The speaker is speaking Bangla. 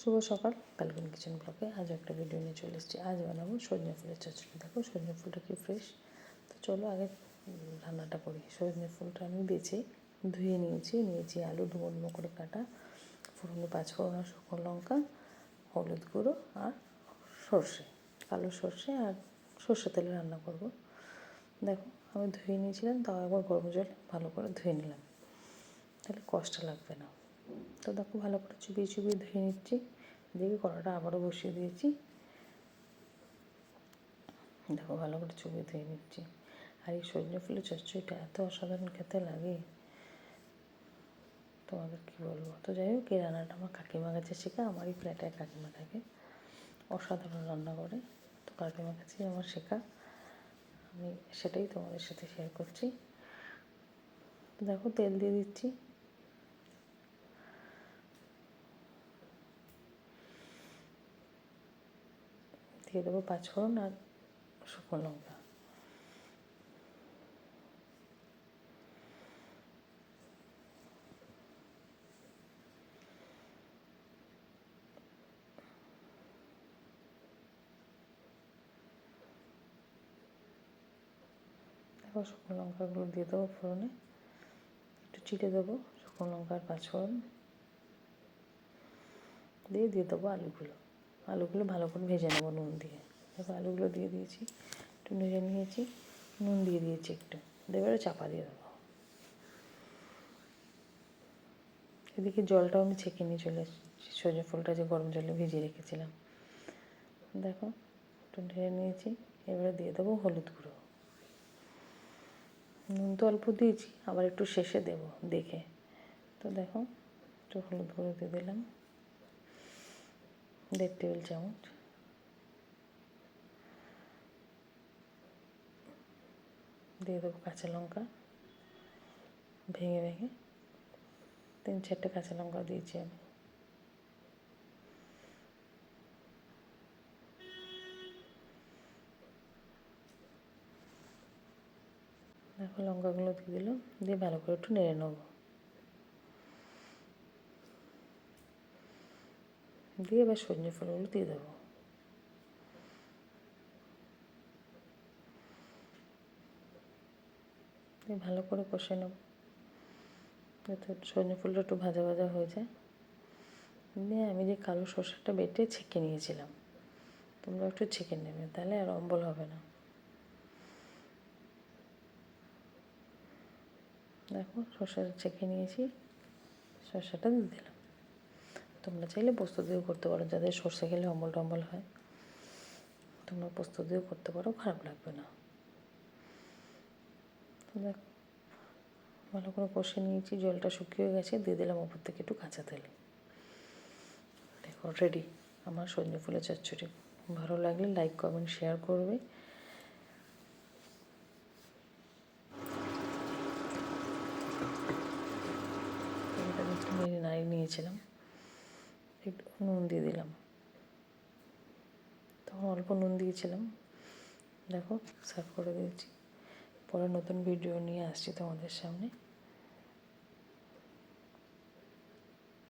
শুভ সকাল, ব্যালকনি কিচেন ব্লগে আজ একটা ভিডিও নিয়ে চলে এসেছি। আজ বানাবো সজনে ফুলের চচ্চড়ি। দেখো সজনে ফুলটা কি ফ্রেশ। তো চলো আগে রান্নাটা করি। সজনে ফুলটা আমি বেছে ধুয়ে নিয়েছি আলু ডুমো ডুমো করে কাটা, ফোড়নে 5 ফোড়ন, শুকনো লঙ্কা, হলুদ গুঁড়ো আর সর্ষে, কালো সর্ষে আর সর্ষে তেলে রান্না করব। দেখো আমি ধুয়ে নিয়েছিলাম, তাও একবার গরম জলে ভালো করে ধুয়ে নিলাম, তাহলে কষ্ট লাগবে না। তো দেখো ভালো করে চুবিয়ে ধুয়ে নিচ্ছি। দেখি কড়াটা আবারও বসিয়ে দিয়েছি। দেখো ভালো করে চুবিয়ে ধুয়ে নিচ্ছি। আর এই সজনে ফুলের চচ্চড়িটা এত অসাধারণ খেতে লাগে, তোমাদের কী বলবো। তো যাই হোক, এই রান্নাটা আমার কাকিমা কাছে শেখা। আমার এই ফ্ল্যাটে কাকিমা থাকে, অসাধারণ রান্না করে। তো কাকিমার কাছেই আমার শেখা, আমি সেটাই তোমাদের সাথে শেয়ার করছি। দেখো তেল দিয়ে দিচ্ছি। দিয়ে দেবো 5 ফোড়ন আর শুকনো লঙ্কা। দেখো শুকনো লঙ্কাগুলো দিয়ে দেবো ফোড়নে, একটু চিড়ে দেবো শুকনো লঙ্কা আর 5 ফোড়ন দিয়ে দেবো আলুগুলো ভালো করে ভেজে নেবো নুন দিয়ে। দেখো আলুগুলো দিয়ে দিয়েছি, একটু ভেজে নিয়েছি, নুন দিয়ে দিয়েছি একটু, এবারে চাপা দিয়ে দেবো। এদিকে জলটাও আমি ছেঁকে নিয়ে চলে এসেছি, সজনে ফুলটা যে গরম জলে ভিজিয়ে রেখেছিলাম। দেখো একটু ঢেলে নিয়েছি, এবারে দিয়ে দেবো হলুদ গুঁড়ো। নুন তো অল্প দিয়েছি, আবার একটু শেষে দেবো দেখে। তো দেখো একটু হলুদ গুঁড়ো দিয়ে দিলাম, 1.5 টেবিল চামচ। দিয়ে দেবো কাঁচা লঙ্কা ভেঙে 3-4টে কাঁচা লঙ্কা দিয়েছি আমি। দেখো লঙ্কাগুলো দিয়ে দিলাম, দিয়ে ভালো করে একটু নেড়ে নেবো। দিয়ে এবার সজনে ফুলগুলো দিয়ে দেবো। দিয়ে ভালো করে কষে নেব, যাতে সজনে ফুলটা একটু ভাজা ভাজা হয়ে যায়। দিয়ে আমি যে কালো সর্ষেটা বেটে ছেঁকে নিয়েছিলাম, তোমরা একটু ছেঁকে নেবে, তাহলে আর অম্বল হবে না। দেখো সর্ষেটা ছেঁকে নিয়েছি, সর্ষেটা দিয়ে দিলাম। তোমরা চাইলে পোস্ত দিয়েও করতে পারো, যাদের সর্ষে খেলে অম্বল টম্বল হয়, তোমরা পোস্ত দিয়েও করতে পারো, খারাপ লাগবে না। তো দেখো ভালো করে কষে নিয়েছি, জলটা শুকিয়ে গেছে, দিয়ে দিলাম ওপর থেকে একটু কাঁচা তেল। দেখো রেডি আমার সজনে ফুলের চচ্চড়ি। ভালো লাগলে লাইক কমেন্ট শেয়ার করবে। এটা একটু নাড়িয়ে নিয়েছিলাম, একটু নুন দিয়ে দিলাম, তখন অল্প নুন দিয়েছিলাম। দেখো সার্ভ করে দিয়েছি। পরে নতুন ভিডিও নিয়ে আসছি তোমাদের সামনে।